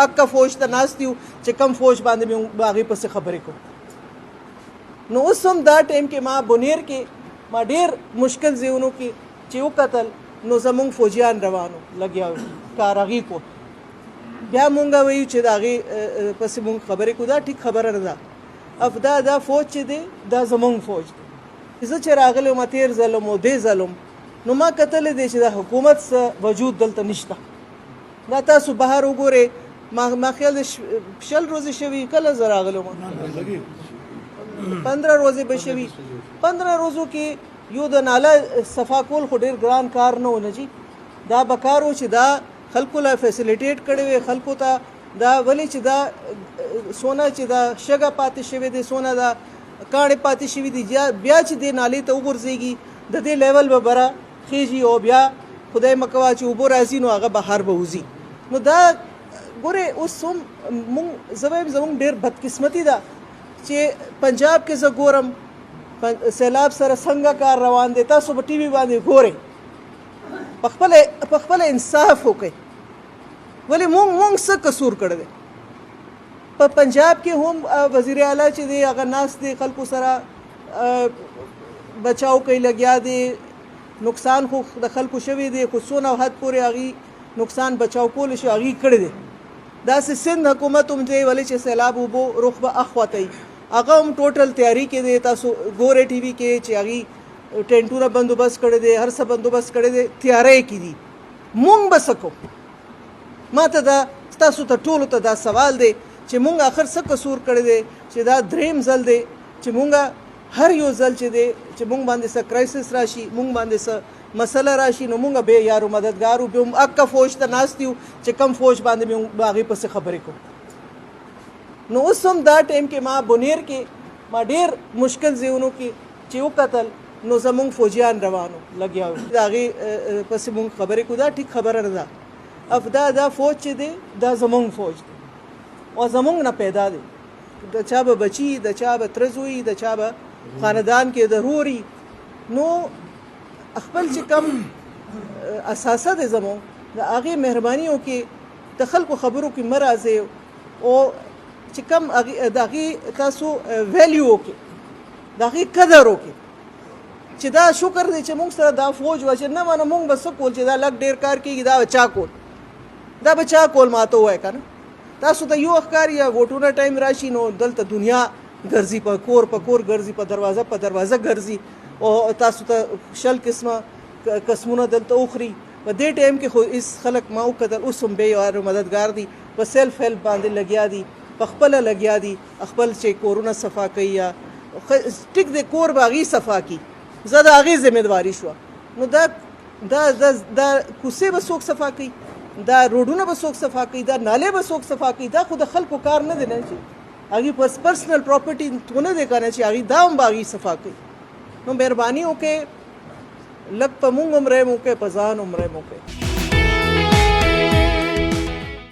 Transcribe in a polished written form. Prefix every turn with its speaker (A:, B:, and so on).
A: اکا فوج ته ناست یو چې کم فوج باندې موږ هغې پسې خبرې کوو. نو اوس هم دا ټایم کې ما بونیر کې ما ډېر مشکل ځایونو کې چې وکتل نو زمونږ فوجیان روانو لګیا کار هغې کو. بیا مونږ وایو چې د هغې پسې مونږ خبرې کوو. دا ټیک خبره نه ده. دا فوج چې دی دا زمونږ فوج دی. زه چې راغلی وم تېر ځل او دې ځل نو ما کتلی دی چې د حکومت څه وجود دلته نشته. دا تاسو بهر وګورئ. ما خیال دی 20 ورځې شوي. کله زه راغلی وم 15 ورځې به شوي. 15 ورځو کې یو د ناله صفا کول خو ډېر ګران کار نه و نه جي. دا به کار و چې دا خلکو لا فیسیلیټیټ کړی وي خلکو ته. دا ولې چې دا سونه چې دا شګه پاتې شوی دی سونه دا کاڼې پاتې شوي دي بیا چې دې نالې ته وغورځېږي د دې لیول به بره خیږي او بیا خدای مه کوه چې اوبه راځي نو هغه بهر به وځي. نو دا ګورې اوس هم مونږ زه وایم زمونږ ډېر بدقسمتي ده چې پنجاب کې زه ګورم سیلاب سره څنګه کار روان دی. تاسو په ټي وي باندې ګورئ. په خپله انصاف وکړئ. ولې مونږ څه قصور کړی دی. په پنجاب کې هم وزیر اعلی چې دی هغه ناست دی خلکو سره بچاو کوي لګیا دی. نقصان خو د خلکو شوی دی خو څونه حد پورې هغې نقصان بچاو کولی شي هغې کړی دی. داسې سند حکومت هم دی ولې چې سیلاب اوبو رخ به اخواته وي هغه هم ټوټل تیاري کې دی. تاسو ګورئ ټي وي کې چې هغې ټینټونه بندوبست کړی دی هر څه بندوبست کړی دی تیاری کې دي. مونږ به څه کوو؟ ما ته دا ستاسو ته ټولو ته دا سوال دی چې مونږ آخر څه قصور کړی دی چې دا دریم ځل دی چې مونږ هر یو ځل چې دی چې مونږ باندې څه کرایسس راشي مونږ باندې څه مسله راشي نو مونږ به یارو مددګارو بیا هم اکا فوج ته ناست یو چې کم فوج باندې موږ هغې پسې خبرې کوو. نو اوس هم دا ټایم کې ما بونیر کې ما ډېر مشکل ځایونو کې چې وکتل نو زمونږ فوجیان روانو لګیا د هغې پسې مونږ خبرې کوو. دا ټیک خبره نه ده. دا فوج چې دی دا زمونږ فوج دی او زمونږ نه پیدا دی. د چا به بچي د چا به تره زوی د چا به خاندان کې د روري. نو خپل چې کم اساسه دی زمونږ د هغې مهرباني وکړي د خلکو خبرو کې مه راځئ او چې کم د هغې تاسو ویلیو وکړئ د هغې قدر وکړئ چې دا شکر دی چې مونږ سره دا فوج وه چې نه منه مونږ به څه کول چې دا لږ ډېر کار کېږي دا به چا کول دا به چا کول ما ته ووایه که نه. تاسو ته یو ښکاري یا ووټونه ټایم راشي نو دلته دنیا ګرځي په کور ګرځي په دروازه ګرځي او تاسو ته 100 قسمه قسمونه دلته وخوري. په دې ټایم کې خو هېڅ خلک ما وکتل اوس هم بې یارو مددګار دي په سیلف هیلپ باندې لګیا دي په خپله لګیا دي خپل چې کورونه صفا کوي یا ټیک دی کور به هغې صفا کړي زه د هغې ذمهداري شوه. نو دا کوڅې به څوک صفا کوي دا روډونه به څوک صفا کوي دا نالې به څوک صفا کوي دا خو د خلکو کار نه دی نه چې هغې پرسنل پراپرټي تو نه دی که نه چې هغې دا هم به هغې صفا کوي. نو مهرباني وکړئ لږ په مونږ هم رحم وکړئ په ځان هم رحم وکړئ.